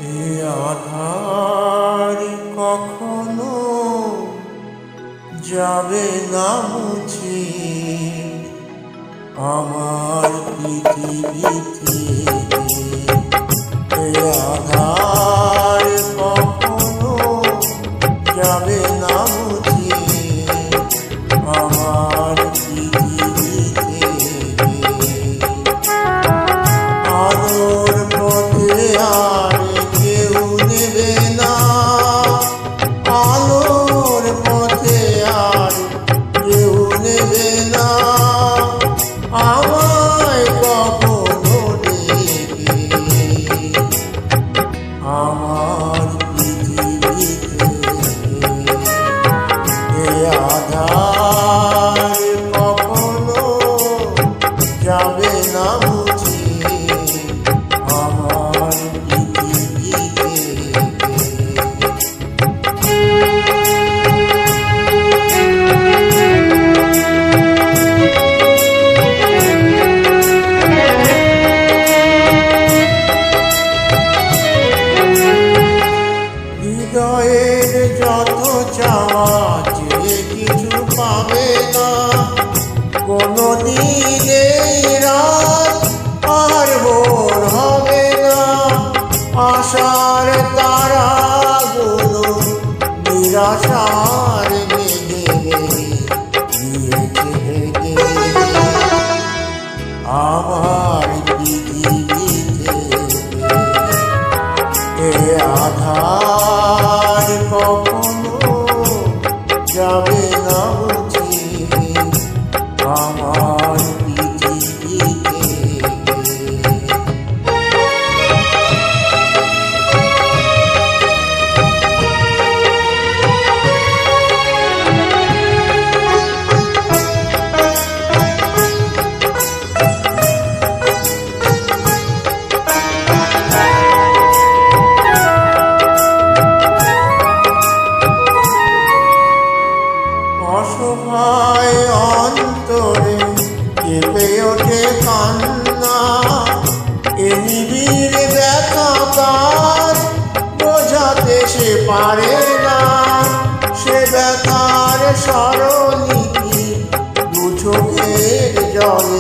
এ আধার কখনো যাবে না মুছে আমার পৃথিবীতে। এ আধার কখনো যাবে না মুছে আমার পৃথিবীতে। আলোর পথে আর কেউ নেবে না, আলোর পথে আর কেউ নেবে না আমায় কখনো ডেকে আমার পৃথিবীতে। এ আধার কখনো যাবে না মুছে আমার পৃথিবীতে। হৃদয়ের যত চাওয়া যে কিছু পাবে না, কোনদিন এই রাত আর ভোর হবে না। আশার তারাগুলো নিরাশার মেঘে দিয়েছে ঢেকে আমার পৃথিবীতে। এ আধার কখনো যাবে না মুছে আমার পৃথিবীতে। অসহায় অন্তরে কেঁপে ওঠে কান্না, এ নিবিড় ব্যথা তার বোঝাতে সে পারে না। সে ব্যথার স্মরণী দু চোখের জল